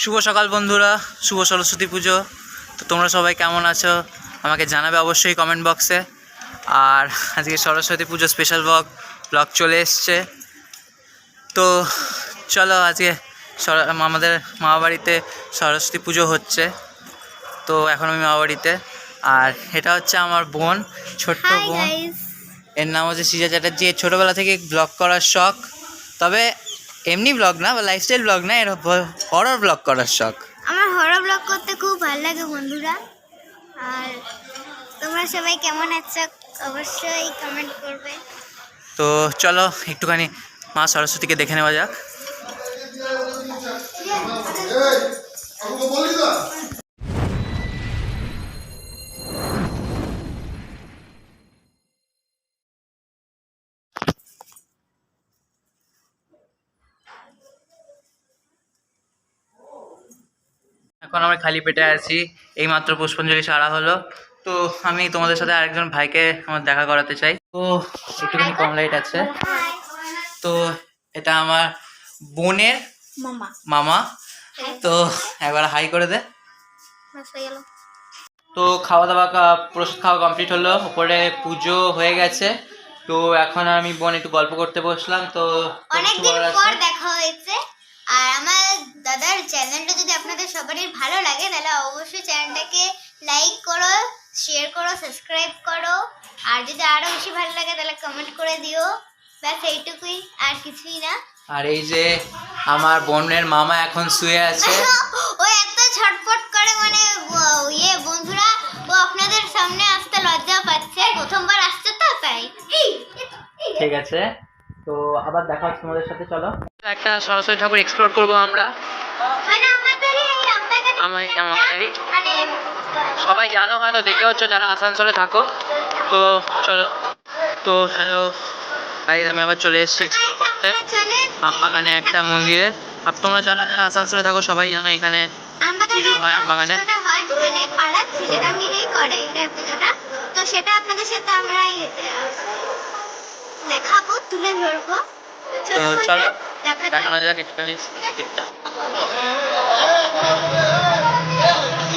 শুভ সকাল বন্ধুরা, শুভ সরস্বতী পুজো। তো তোমরা সবাই কেমন আছো আমাকে জানাবে অবশ্যই কমেন্ট বক্সে। আর আজকে সরস্বতী পুজো স্পেশাল ব্লগ চলে এসছে। তো চলো, আজকে আমাদের মামাবাড়িতে সরস্বতী পুজো হচ্ছে। তো এখন আমি মামাবাড়িতে, আর এটা হচ্ছে আমার বোন, ছোট্ট বোন। এর নাম হচ্ছে সৃজা চ্যাটার্জি। এর ছোটোবেলা থেকে ব্লগ করার শখ, তবে এমনি ব্লগ না বা লাইফস্টাইল ব্লগ না, এর হরর ব্লগ করার শখ। আমার হরর ব্লগ করতে খুব ভালো লাগে বন্ধুরা। আর তোমরা সবাই কেমন আছো অবশ্যই কমেন্ট করবে। তো চলো একটুখানি মা সরস্বতীকে দেখে নেওয়া যাক। এখন আমরা খালি পেটে আছি, এইমাত্র পুষ্পাঞ্জলি সারা হলো। তো আমি তোমাদের সাথে আরেকজন ভাইকে আমার দেখা করাতে চাই। তো একটুখানি কম লাইট আছে। তো এটা আমার বোনের মামা। তো একবার হাই করে দে। তো খাওয়া দাওয়া প্রসাদ খাওয়া কমপ্লিট হলো, উপরে পুজো হয়ে গেছে। তো এখন আমি বোন একটু গল্প করতে বসলাম। তো অনেকদিন পর দেখা হয়েছে। আর আমার দাদার চ্যানেলটা যদি আপনাদের সবারই ভালো লাগে তাহলে অবশ্যই চ্যানেলটাকে লাইক করো, শেয়ার করো, সাবস্ক্রাইব করো। আর যদি আরো বেশি ভালো লাগে তাহলে কমেন্ট করে দিও। ব্যাস এইটুকুই, আর কিছুই না। আর এই যে আমার বোনের মামা এখন শুয়ে আছে। ও এত ছটফট করে, মানে বন্ধুরা, ও আপনাদের সামনে আসতে লজ্জা পাচ্ছে, প্রথমবার আসছে তো তাই। ঠিক আছে, তো আবার দেখা হচ্ছে তোমাদের সাথে। চলো একটা সরস্বতী ঠাকুর এক্সপ্লোর করবো আমরা। সবাই জানো হয়তো, দেখে হচ্ছে যারা আসানসোলে থাকো। তো চলো, তো হ্যালো, আমি আবার চলে এসেছি আমবাগানে একটা মন্দিরে। আর তোমরা যারা আসানসোলে থাকো সবাই জানো এখানে হয় আমবাগানে। তো সেটা আপনাদের সাথে আমরা দেখাবো, তুলে ধরবো। তো চলো দেখানো যাক একটুখানি।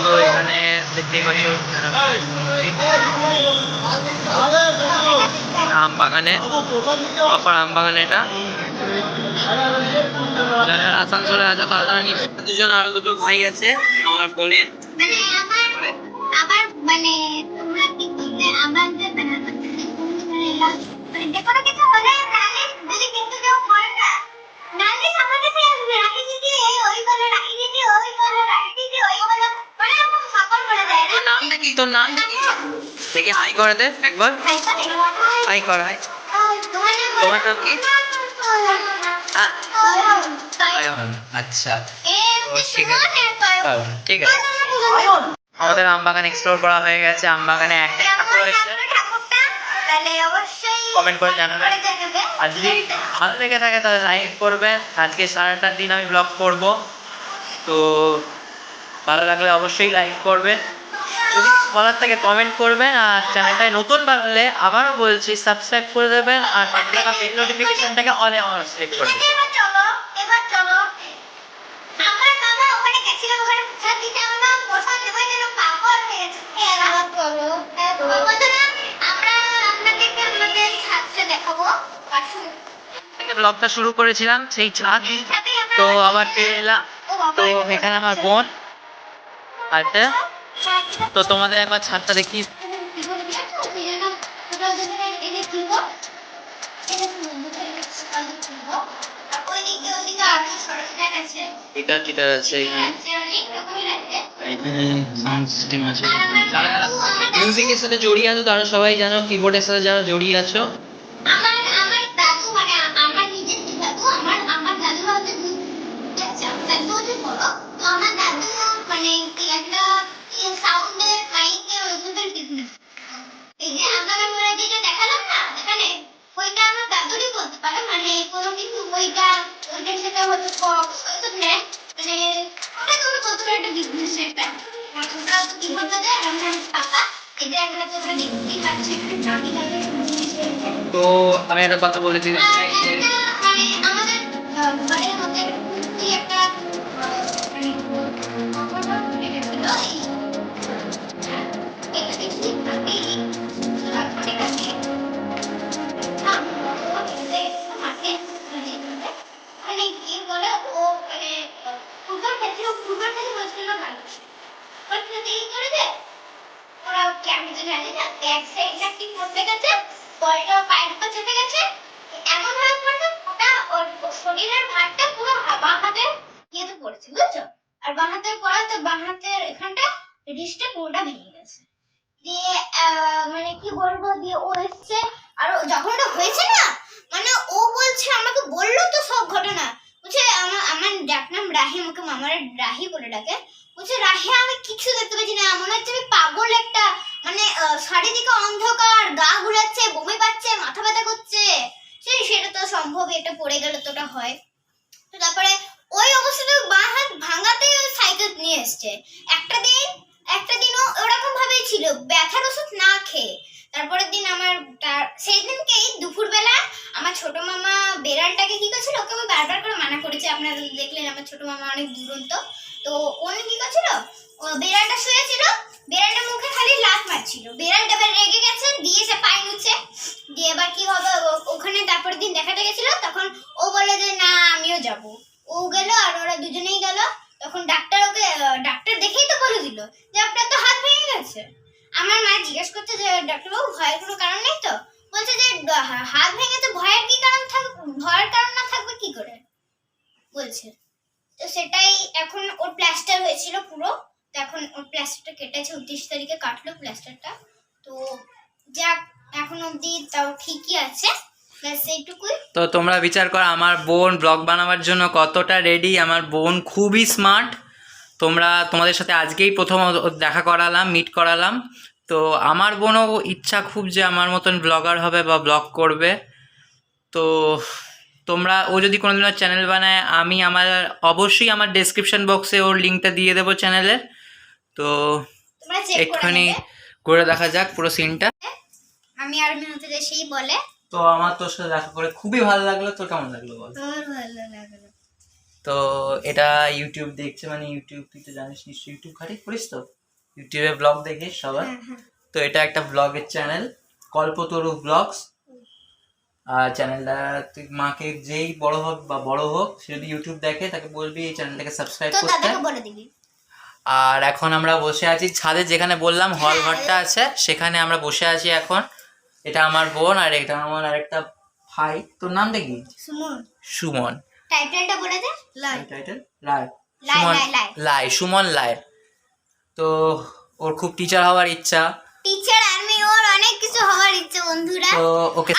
তো এখানে দেখতেই পাচ্ছ আম বাগানে, অপার আম বাগানে। এটা যারা আসানসোলে আছে তারা দুজন আর দুটো ভাই আছে আমার বোনের। আবার মানে তোমরা কি করবে, আমাদের দেখো কিছু হলে যদি কিন্তু কেউ করে না, নালে আমাদের কাছে আসবে, রাখি দিদি ওই বলে, রাখি দিদি ওই বলে, রাখি দিদি ওই বলে, মানে আমার সকল বলে দেয়। তোর নামটা কি? তোর নামটা কি? দেখে হাই করে দে একবার। হাই কর, হাই। তোমার নাম কি? আচ্ছা, ঠিক আছে, ঠিক আছে। আমাদের আমবাগান এক্সপ্লোর করা হয়ে গেছে। আমবাগানে একটা ঠাকুর রয়েছে, কমেন্ট করে জানাবেন। আর যদি ভালো লেগে থাকে তাহলে লাইক করবেন। আজকে সারাটা দিন আমি ব্লগ করব, তো ভালো লাগলে অবশ্যই লাইক করবেন। যদি বলার থেকে কমেন্ট করবেন। আর চ্যানেলটায় নতুন বানালে আবারও বলছি সাবস্ক্রাইব করে দেবেন। আর বেল নোটিফিকেশনটাকে অলে সিলেক্ট করে দেবেন। ব্লগটা শুরু করেছিলাম সেই ছাদ, তো আবার ফিরে এলাম। তো এখানে আমার বোন আছে। তো তোমাদের একবার ছাদটা দেখি। এটা যেটা আছে মিউজিকের সাথে জড়িয়ে আছো তারা সবাই জানো, কিবোর্ডের সাথে যারা জড়িয়ে আছো। তো আমি একটা কথা বলে দিতে চাই, ঘটে গেছে, বলটা পায়ের উপর চেপে গেছে, এমন ভাবে পড়ছে ওটা ওর শরীরের ভারটা পুরো বাঁ হাতের ইয়েতে পড়েছে, বুঝছো? আর বাঁ হাতের পড়াতে বাঁ হাতের এখানটা রিস্টে পুরোটা ভেঙে গেছে। দিয়ে মানে কি বলবো, দিয়ে ও এসছে, আর যখন ওটা হয়েছে না, মানে ও বলছে, আমাকে বললো তো সব ঘটনা, বলছে আমার ডাকনাম রাহি, আমাকে মামার রাহি বলে ডাকে, বলছে রাহি আমি কিছু দেখতে পাচ্ছি না, মনে হচ্ছে আমি পাগল একটা, মানে চারিদিকে অন্ধকার, গা ঘুরাচ্ছে, বমি পাচ্ছে, মাথা ব্যথা করছে। সেটা তো সম্ভব, এটা পড়ে গেলে তো ওটা হয়। তো তারপরে ওই অবস্থাতে বাঁ হাত ভাঙাতে সাইকেল নিয়ে এসছে। একটা দিনও ওরকম ভাবেই ছিল, ব্যথার ওষুধ না খেয়ে। তারপরের দিন সেই দিনকেই দুপুরবেলা আমার ছোট মামা বেড়ালটাকে কি করছিল, ওকে আমি বারবার করে মানা করেছি, আপনারা দেখলেন আমার ছোট মামা অনেক দুরন্ত। তো উনি কি করছিল, বেড়ালটা শুয়েছিল, বেড়ালটা মুখে খালি লাত মারছিল, বেড়ালটা এবার রেগে গেছে, দিয়েছে পায়ে নুচ্ছে, দিয়ে এবার কি হবে, ওখানে তারপরের দিন দেখাতে গেছিল, তখন ও বলে যে না আমিও যাব। ও গেল আর ওরা দুজনেই গেল। তখন ডাক্তার দেখেই তো বলে দিল যে আপনার তো হাত ভেঙে গেছে। আমার মা জিজ্ঞেস করছে যে ডাক্তারবাবু ভয়ের কোনো কারণ নেই তো? বলছে যে হাত ভেঙেছে, ভয়ের কি কারণ থাকবে, ভয়ের কারণ না থাকবে কি করে বলছে। তো সেটাই, এখন ওর প্লাস্টার হয়েছিল পুরো, তো এখন ওর প্লাস্টারটা কেটেছে, 29 তারিখে কাটলো প্লাস্টারটা। তো যাক, এখন অবধি তাও ঠিকই আছে, ব্যাস এইটুকুই। তো তোমরা বিচার করো আমার বোন ব্লগ বানাবার জন্য কতটা রেডি। আমার বোন খুবই স্মার্ট। তোমাদের সাথে আজকেই প্রথম দেখা করালাম, মিট করালাম। তো আমার বোনও ইচ্ছা খুব যে আমার মতন ব্লগার হবে বা ব্লগ করবে। তো ও যদি কোনোদিনও চ্যানেল বানায়, আমি অবশ্যই আমার ডেসক্রিপশন বক্সে ওর লিঙ্কটা দিয়ে দেবো চ্যানেলের। তো একটুখানি করে দেখা যাক পুরো সিনটা। আমি আর মিনতি যে সেই বলে। তো আমার তোর সাথে দেখা করে খুবই ভালো লাগলো। তোর কেমন লাগলো বল? তোর ভালো লাগলো। তো এটা ইউটিউব দেখছে, মানে ইউটিউব তুই তো জানিস নিশ্চয়ই, ইউটিউব ঘাটি করিস তো, ইউটিউবে ব্লগ দেখিস সবাই। তো এটা একটা ব্লগের চ্যানেল, কল্পতরু ব্লগস। আর চ্যানেলটা তুই মাকে যেই বড় হোক বা বড় হোক, সে যদি ইউটিউব দেখে তাকে বলবি এই চ্যানেলটাকে সাবস্ক্রাইব করতে। আর এখন আমরা বসে আছি ছাদে, যেখানে বললাম হল ঘরটা আছে, সেখানে আমরা বসে আছি এখন। এটা আমার বোন আর এটা আমার আরেকটা ভাই। তোর নামটা কি? সুমন। টাইটেলটা বলে দে। টাইটেল সুমন লাই। তো ওর খুব টিচার হওয়ার ইচ্ছা, টিচার আর্মি, ওর অনেক কিছু হওয়ার ইচ্ছা বন্ধুরা। তো ওকে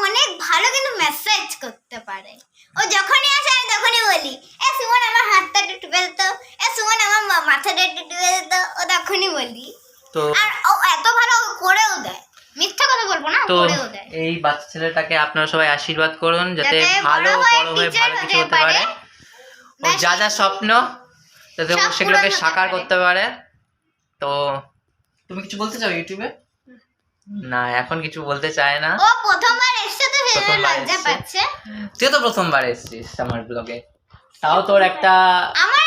অনেক ভালো কিন্তু মেসেজ করতে পারে। ও যখনই আসে আমি তখনই বলি, এ সুমন আমার হাতটা একটু টিপে দে, এ সুমন আমার মাথাটা একটু টিপে দে, ও তখনই বলি। তো আর ও এত ভালো করেও দেয়, মিথ্যা কথা বলবো না, করেও দেয়। এই বাচ্চা ছেলেটাকে আপনারা সবাই আশীর্বাদ করুন যাতে ভালো বড় হয়ে ভালো কিছু হতে পারে। ও যা স্বপ্ন যাতে ও সেগুলোকে সাকার করতে পারে। তো তুমি কিছু বলতে চাও ইউটিউবে? না, এখন কিছু বলতে চায় না। ও প্রথমবার এসেছে তো সেজন্য লজ্জা পাচ্ছে। তুই তো প্রথমবার এসেছিস আমার ব্লগে, তাও তোর একটা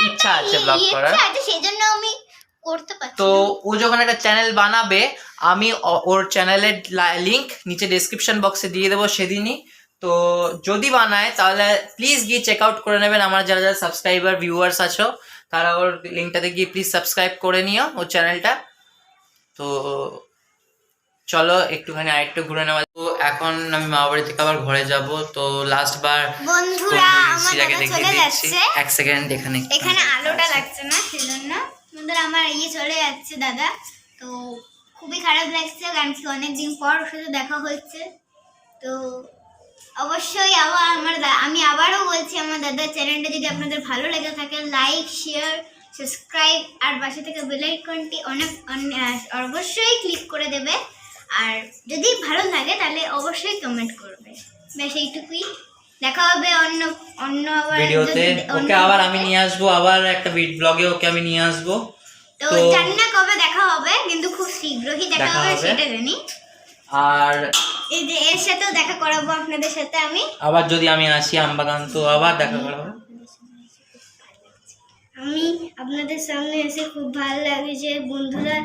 ইচ্ছা আছে ব্লগ করার, সেজন্য আমি করতে পারছি। তো ও যখন একটা চ্যানেল বানাবে, আমি ওর চ্যানেলের লিংক নিচে ডেসক্রিপশন বক্সে দিয়ে দেবো সেদিনই। তো যদি বানায় তাহলে প্লিজ গিয়ে চেক আউট করে নেবেন। আমার যারা যারা সাবস্ক্রাইবার ভিউয়ার্স আছো তারা ওর লিঙ্কটাতে গিয়ে প্লিজ সাবস্ক্রাইব করে নিও ওর চ্যানেলটা। তো চলো একটুখানি আরেকটু ঘুরে নেওয়া। তো এখন আমি মা বাড়ি থেকে আবার ঘরে যাব। তো লাস্ট বার বন্ধুরা আমার দাদা চলে যাচ্ছে। এক সেকেন্ড, এখানে আলোটা লাগছে না সেজন্য বন্ধুরা আমার চলে যাচ্ছে দাদা। তো খুবই খারাপ লাগছে, কারণ কি অনেকদিন পর ওর সাথে দেখা হচ্ছে। তো অবশ্যই আমি আবারও বলছি, আমার দাদার চ্যানেলটা যদি আপনাদের ভালো লেগে থাকে, লাইক শেয়ার সাবস্ক্রাইব আর পাশে থেকে বেল আইকনটি অবশ্যই ক্লিক করে দেবে। আর যদি ভালো লাগে তাহলে অবশ্যই কমেন্ট করবে। ব্যাস এইটুকুই, দেখা হবে অন্য আবার ভিডিওতে। ওকে আবার আমি নিয়ে আসবো, আবার একটা ব্লগে ওকে আমি নিয়ে আসবো। তো জানি না কবে দেখা হবে, কিন্তু খুব শীঘ্রই দেখা হবে সেটা জানি। আর এই যে এর সাথেও দেখা করাবো আপনাদের সাথে আমি, আবার যদি আমি আসি আমবাগান তো আবার দেখা করাবো। আমি আপনাদের সামনে এসে খুব ভালো লাগছে বন্ধুরা।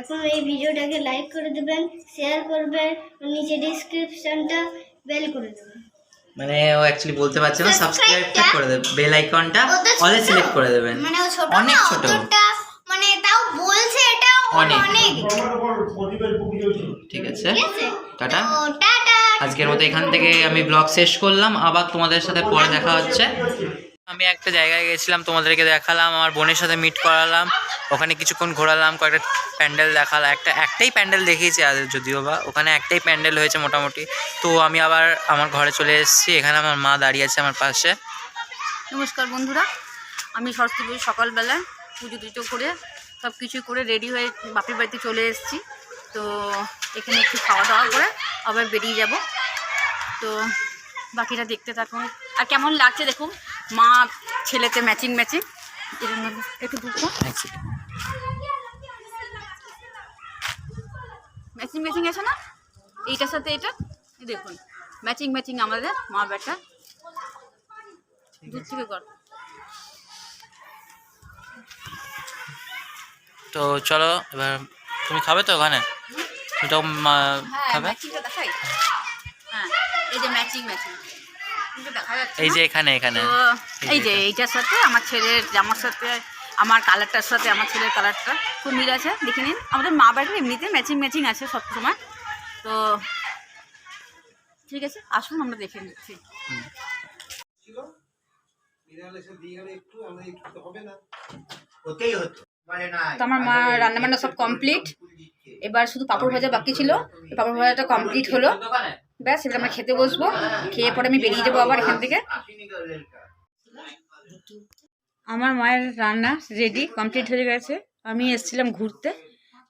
এখন এই ভিডিওটাকে লাইক করে দেবেন, শেয়ার করবেন, নিচে ডেসক্রিপশনটা বেল করে দেবেন। মানে ও অ্যাকচুয়ালি বলতে পারছে না, সাবস্ক্রাইবটা করে দেবেন, বেল আইকনটা অলে সিলেক্ট করে দেবেন। মানে ও ছোট, অনেক ছোট, মানে তাও বলছে এটা ও অনেক। অনেক ঠিক আছে, ঠিক আছে, টাটা। তো টাটা। আজকের মতো এখান থেকে আমি ব্লগ শেষ করলাম, আবার তোমাদের সাথে পরে দেখা হচ্ছে। আমি একটা জায়গায় গেছিলাম, তোমাদেরকে দেখালাম, আমার বোনের সাথে মিট করালাম, ওখানে কিছুক্ষণ ঘোরালাম, কয়েকটা প্যান্ডেল দেখালাম। একটাই প্যান্ডেল দেখিয়েছি আর যদিও বা ওখানে একটাই প্যান্ডেল হয়েছে মোটামুটি। তো আমি আবার আমার ঘরে চলে এসেছি, এখানে আমার মা দাঁড়িয়ে আছে আমার পাশে। নমস্কার বন্ধুরা, আমি সরস্বতী পুজো সকালবেলা পুজো টুজো করে সব কিছু করে রেডি হয়ে বাপের বাড়িতে চলে এসেছি। তো এখানে একটু খাওয়া দাওয়া করে আবার বেরিয়ে যাব। তো বাকিটা দেখতে থাকুন। আর কেমন লাগছে দেখুন, মা ছেলেতে ম্যাচিং ম্যাচিং। এর জন্য একটু দুঃখ, ম্যাচিং ম্যাচিং আছে না, এইটার সাথে এটা দেখুন ম্যাচিং ম্যাচিং আমাদের মা বেটা। দূর থেকে কর। তো চলো এবার, তুমি খাবে তো ওখানে? তুমি তো খাবে? ম্যাচিংটা দেখাই। হ্যাঁ, এই যে ম্যাচিং ম্যাচিং দেখা যাচ্ছে, এই যে এখানে এখানে তো এই যে এইটার সাথে আমার ছেলের জামার সাথে আমার কালারটার সাথে আমার ছেলের কালারটা খুব মিল আছে। দেখে নিন, আমাদের মা বাড়ির এমনিতে ম্যাচিং ম্যাচিং আছে সব সময়। তো ঠিক আছে, আসুন আমরা দেখে নিচ্ছি। তো আমার মা রান্নাবান্না সব কমপ্লিট, এবার শুধু পাঁপড় ভাজা বাকি ছিল। পাঁপড় ভাজাটা কমপ্লিট হলো, ব্যাস এবার আমরা খেতে বসবো। খেয়ে পরে আমি বেরিয়ে যাবো আবার এখান থেকে। আমার মায়ের রান্না রেডি কমপ্লিট হয়ে গেছে। আমি এসেছিলাম ঘুরতে,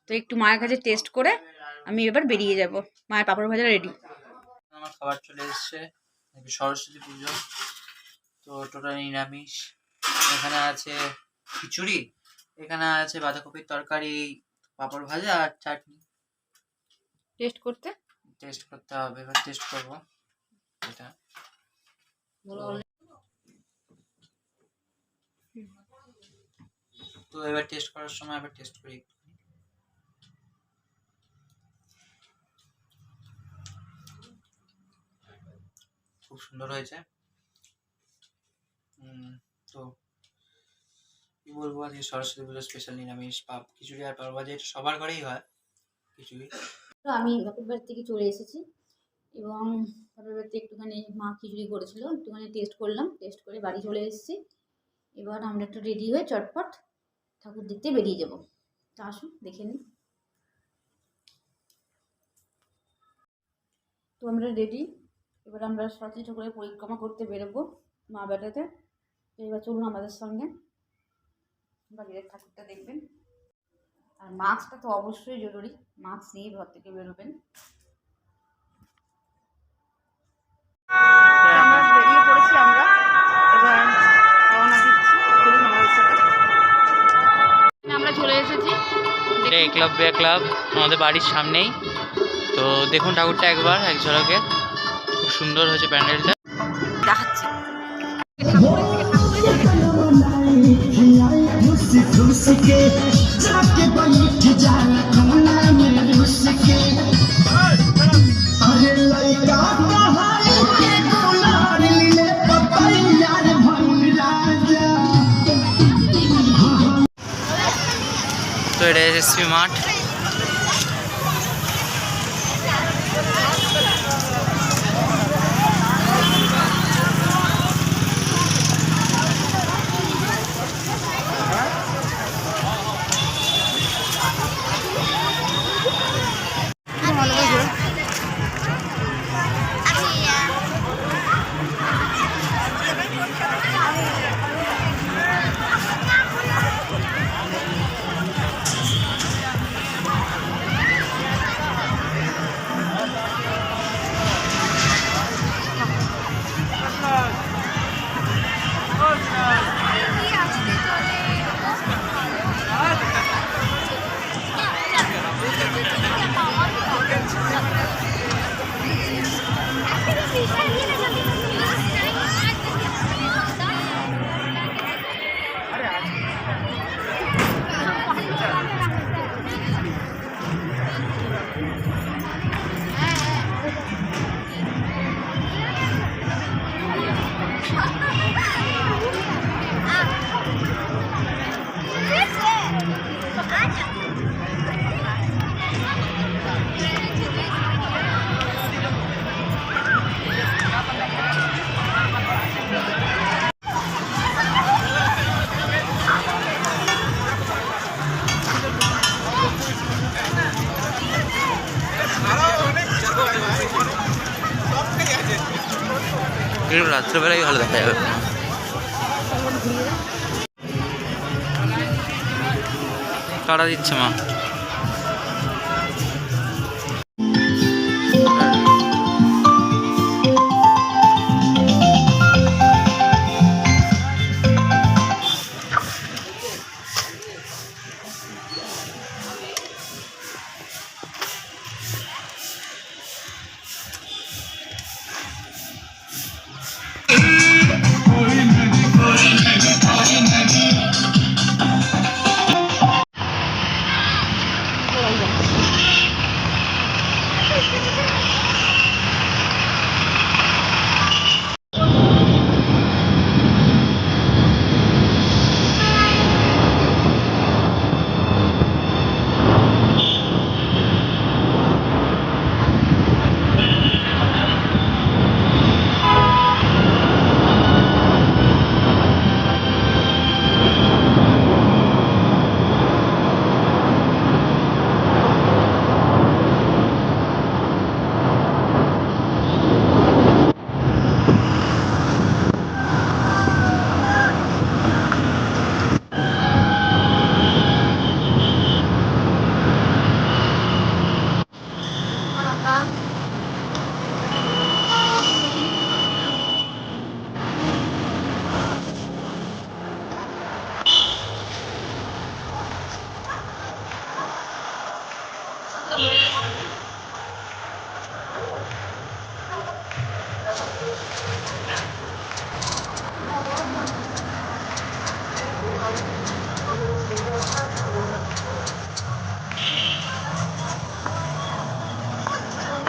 তো একটু মায়ের কাছে টেস্ট করে আমি এবার বেরিয়ে যাব। মায়ের পাঁপড় ভাজা রেডি। আমার খাবার চলে এসছে, সরস্বতী পুজো তো টোটাল নিরামিষ। এখানে আছে খিচুড়ি, এখানে আছে বাঁধাকপির তরকারি, পাঁপড় ভাজা আর চাটনি। টেস্ট করতে হবে, এবার টেস্ট করবো এটা। তো এবার টেস্ট করার সময় আবার টেস্ট করি। খুব সুন্দর হয়েছে। তো কি বলবো, আজকে সরস্বতী পুজো স্পেশাল নিরামিষ খিচুড়ি আর পাঁপড় ভাজা, এটা সবার ঘরেই হয় খিচুড়ি। আমি বাপের বাড়ি থেকে চলে এসেছি এবং বাপের বাড়িতে একটুখানি মা খিচুড়ি করেছিল, একটুখানি টেস্ট করলাম। টেস্ট করে বাড়ি চলে এসেছি। এবার আমরা একটু রেডি হয়ে চটপট ঠাকুর দেখতে বেরিয়ে যাব। তো আসুন দেখে নিন। তো আমরা রেডি, এবার আমরা সরস্বতী ঠাকুরের পরিক্রমা করতে বেরোবো মা বেটাতে। তো এবার চলুন আমাদের সঙ্গে, বাড়ির ঠাকুরটা দেখবেন। আর মাস্কটা তো অবশ্যই জরুরি, মাস্ক নিয়ে ঘর থেকে বেরোবেন। আমরা বেরিয়ে পড়েছি, আমরা এবার রওনা দিচ্ছি। চলুন আমাদের সাথে। আমরা চলে এসেছি, এটা একলব্য ক্লাব আমাদের বাড়ির সামনেই। তো দেখুন ঠাকুরটা একবার এক ঝলকে, খুব সুন্দর হয়েছে প্যান্ডেলটা। দেখাচ্ছি। তো এটা এসএসপি মাঠ। একটু রাত্রেবেলায় ভালো দেখা যাবে। টাটা দিচ্ছে মা।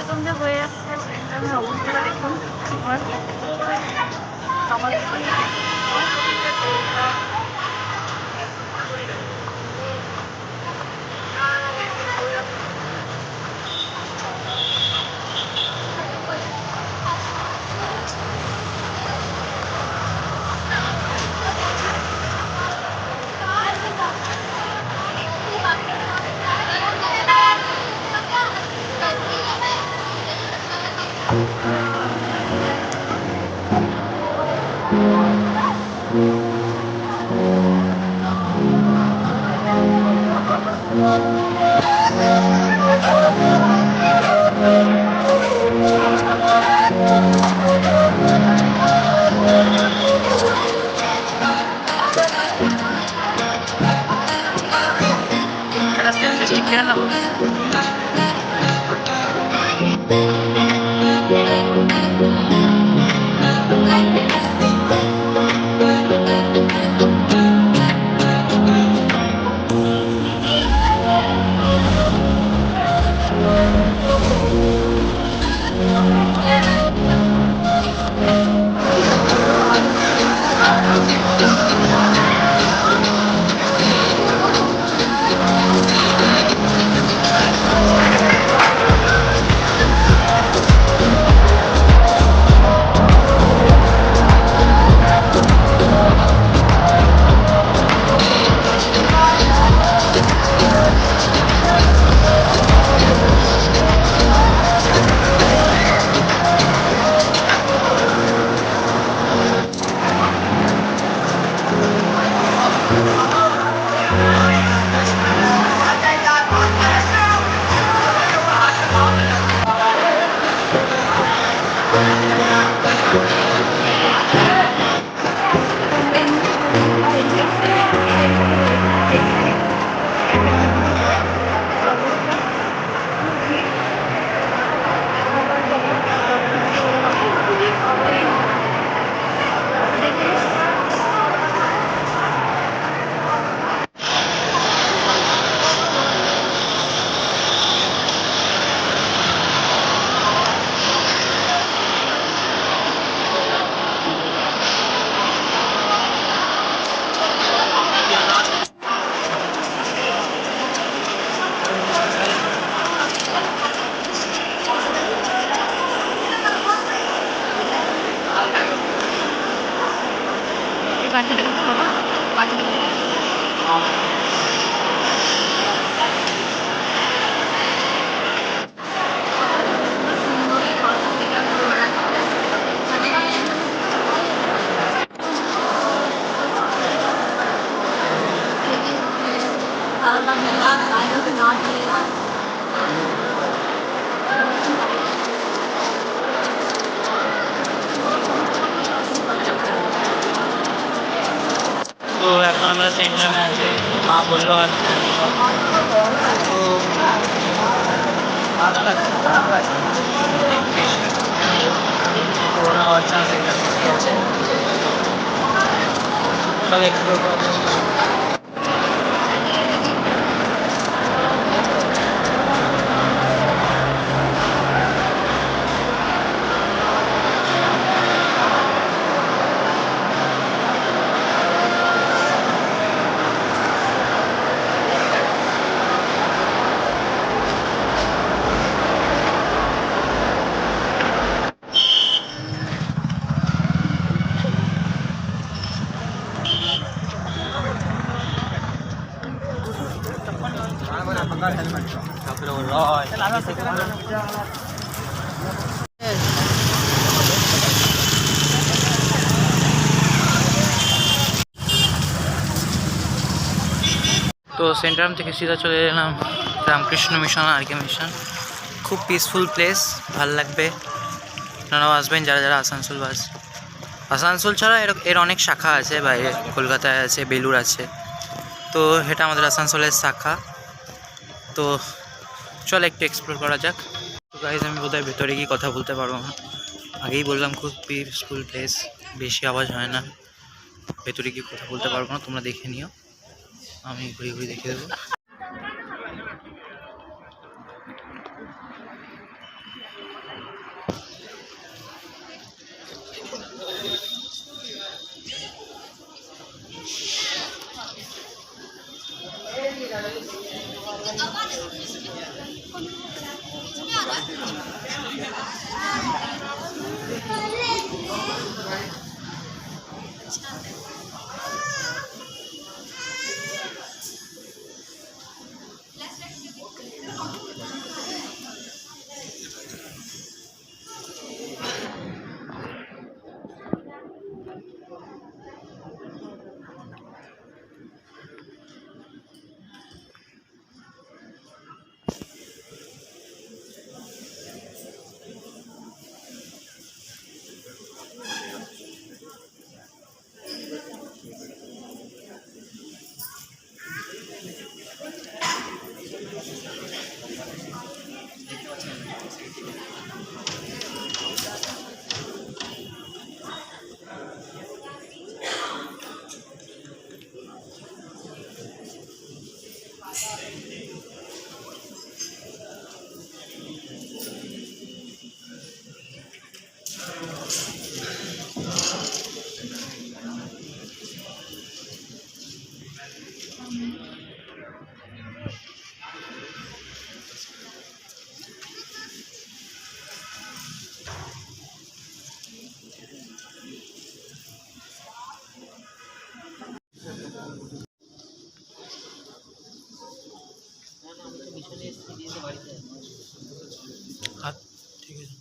সন্ধে হয়ে যাচ্ছে, ট্রেনের অবস্থাটা দেখুন। আমার সকাল গানটা দেখুন বাবা, গানটা দেখুন। সকালবেলা সুন্দর সরস্বতী ঠাকুর বেড়াচ্ছে। তো এখন আমরা সেন্টারে আছি, মা বললো আর তো ভালো লাগছে, খারাপ লাগছে করোনা হওয়ার চান্স একটা বেশি আছে, সব এক্সপ্লোর করবো। তো সেন্টারাম থেকে সিধা চলে এলাম রামকৃষ্ণ মিশন আর কে মিশন। খুব পিসফুল প্লেস, ভাল লাগবে। আপনারাও আসবেন যারা যারা আসানসোল বাস। আসানসোল ছাড়া এর অনেক শাখা আছে, বাইরে কলকাতায় আছে, বেলুর আছে, তো এটা আমাদের আসানসোলের শাখা। তো চল একটু এক্সপ্লোর করা যাক। তো গাইজ আমি বোধহয় ভেতরে গিয়ে কথা বলতে পারবো না, আগেই বললাম খুব পিসফুল প্লেস, বেশি আওয়াজ হয় না, ভেতরে গিয়ে কথা বলতে পারবো না, তোমরা দেখে নিও, আমি ঘুরে ঘুরে দেখে দেবো। হাত ঠিক আছে।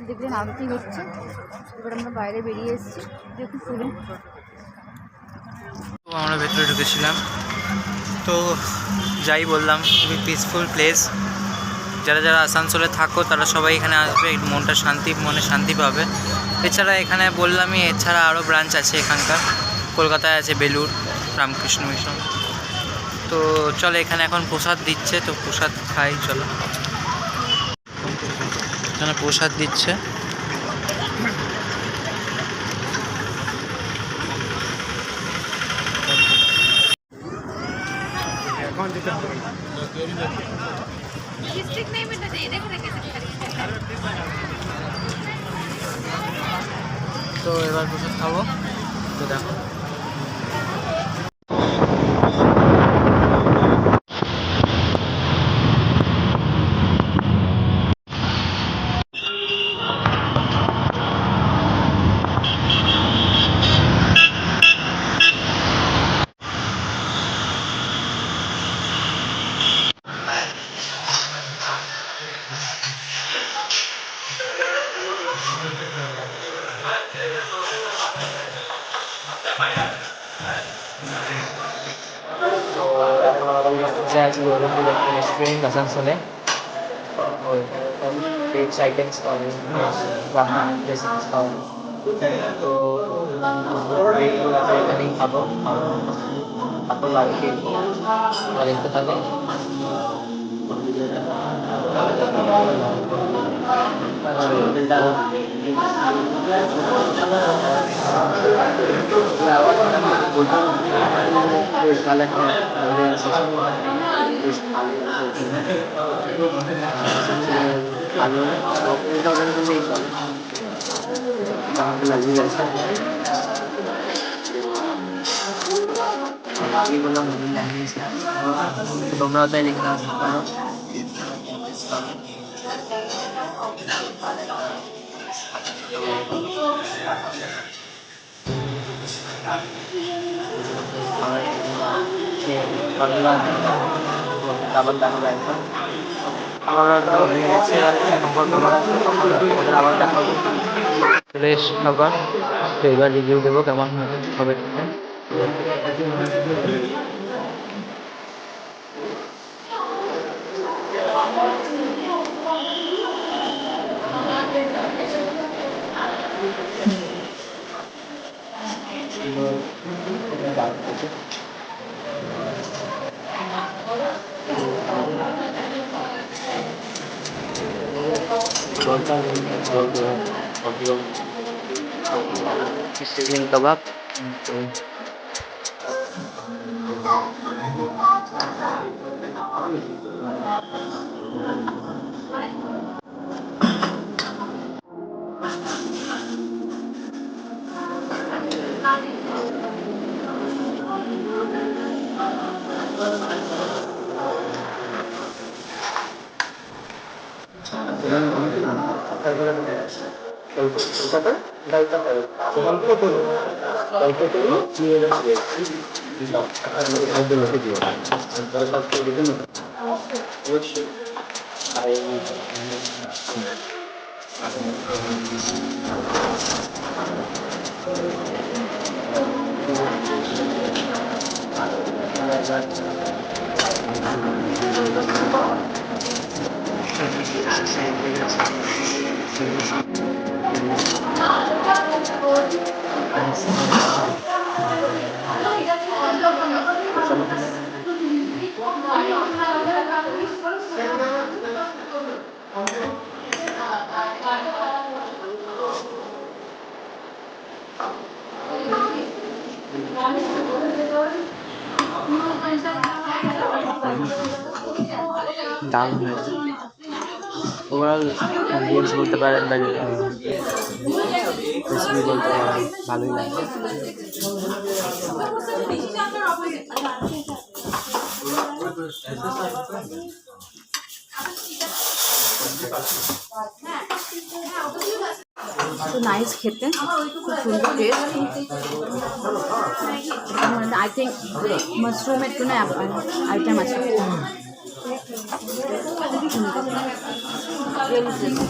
দেখলেন আরতি হচ্ছে। এবার আমরা বাইরে বেরিয়ে এসেছি, দেখুন চলুন। তো আমরা ভেতরে ঢুকেছিলাম, তো যাই বললাম খুবই পিসফুল প্লেস। যারা যারা আসানসোলে থাকো তারা সবাই এখানে আসবে, মনটা মনে শান্তি পাবে। এছাড়া এখানে বললামই, এছাড়া আরও ব্রাঞ্চ আছে এখানকার। কলকাতায় আছে বেলুর রামকৃষ্ণ মিশন। তো চলো, এখানে এখন প্রসাদ দিচ্ছে, তো প্রসাদ খাই চলো। এখানে প্রসাদ দিচ্ছে। তো এবার প্রসাদ খাবো, তো দেখো। রেস্টুরেন্ট আসানসোলে ভেজ আইটেমস পাবে, রান্না রেসিপিস পাবে। তো এখানেই খাবো, তারপর বাড়ি ফিরবো। দেখতে থাকে তোমরাও তাই লিখে আসতে পারো। আবার দেখা যায় ফ্রেশ খাবার। তো এবার রিভিউ দেবো কেমন হবে। চিকেন কাবাব, দারুণ হয়েছে। ওভারঅল অ্যাম্বিয়েন্স বলতে পারেন বা রেসিপি বলতে পারেন, ভালোই লাগে। তো নাইস খেতে, খুব সুন্দর টেস্ট। আই থিঙ্ক মাশরুমের কোনো আইটেম আছে। খুব সুন্দর।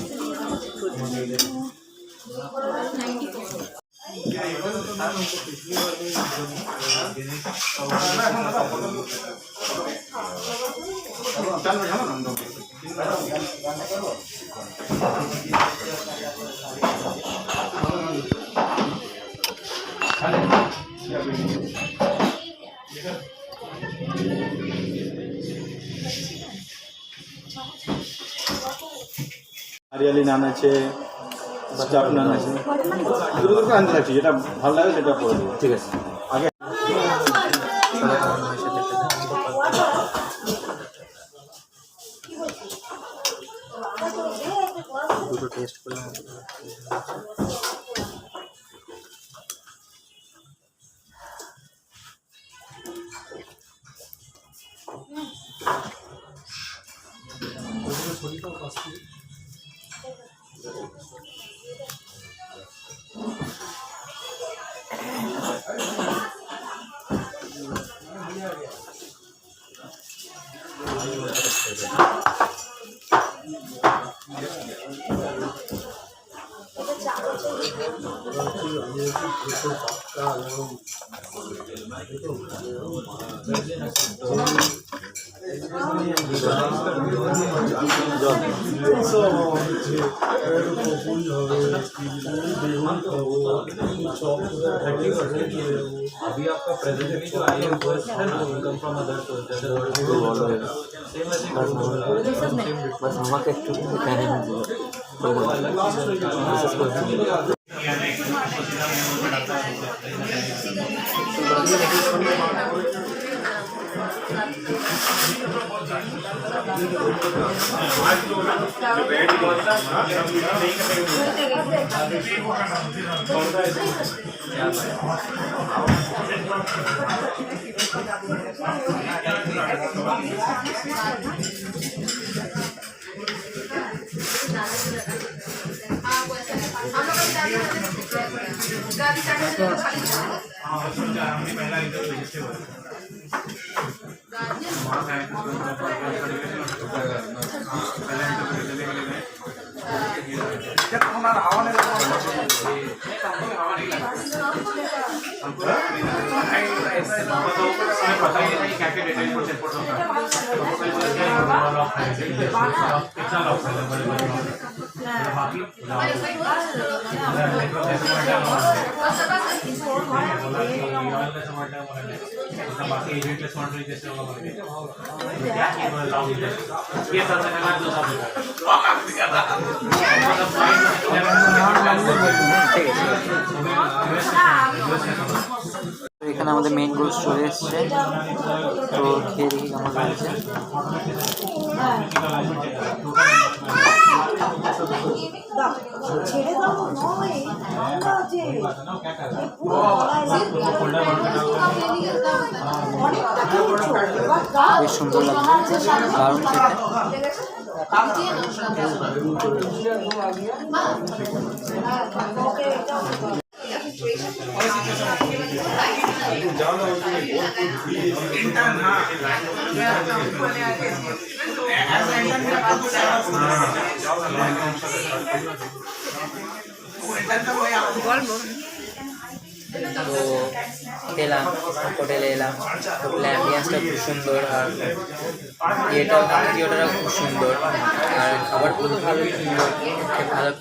হারিয়ালি নান আছে, চাপ নান আছে, দুটো দুটো আনতে থাকছি, যেটা ভালো লাগে সেটা করে দেবো। ঠিক আছে, আগে দুটো টেস্ট করলাম। अभी आपका प्रेजेंट जो आई है है ना इनकम फ्रॉम अदर सोर्सेस बस আমাকে একটু জ্ঞানে এখানে আমাদের মেইন কোর্স চলে এসছে, তো খেয়ে দেখি কেমন লাগছে। বেশ সুন্দর লাগছে, দারুণ খেতে। তো খেলাম, হোটেলে এলাম, হোটেলে অ্যাম্বিয়েন্সটা খুব সুন্দর, আর আত্মীয়টা খুব সুন্দর, আর খাবার খুব ভালো সুন্দর ভালো।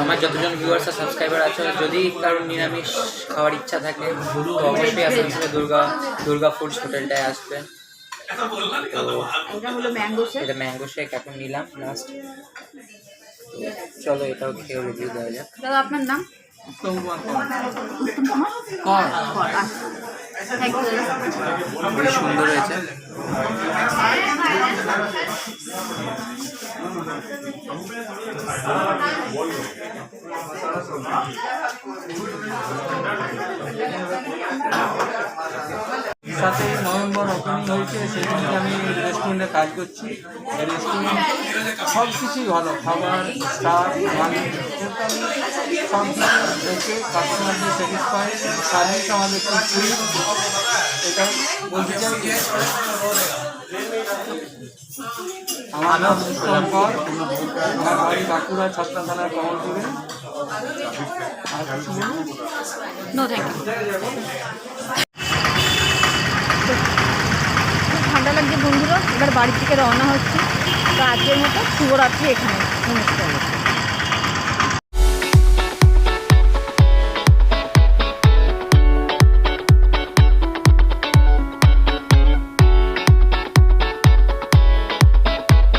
আমার যতজন ভিউয়ার্স আর সাবস্ক্রাইবার আছে, যদি কারোর নিরামিষ খাওয়ার ইচ্ছা থাকে তো অবশ্যই আসানসোলে দুর্গা ফুডস হোটেলটায় আসবেন। তো এটা ম্যাঙ্গো শেক এখন নিলাম লাস্ট। চলো এটাও খেয়ে রিভিউ দেওয়া যাক। দাদা আপনার নাম? খুবই সুন্দর হয়েছে। সাথে নভেম্বর ওপেনিং হয়েছে, সেদিনকে আমি রেস্টুরেন্টে কাজ করছি। রেস্টুরেন্ট সব কিছুই ভালো, খাবার স্টাফ মানুষ সব কিছু দেখে কাস্টমারদের স্যাটিসফাই, সার্ভিস আমাদের খুব সুইট, এটা বলতে চাই। আমার নাম উত্তম কর, আমার বাড়ি বাঁকুড়া ছাত্রা থানার কমলপুরে। আর কিছু বলুন? No thank you. ঠান্ডা লাগছে বন্ধুরা, এবার বাড়ি থেকে রওনা হচ্ছে। তো আজকের মতো শুভরাত্রি এখানে, নমস্কার।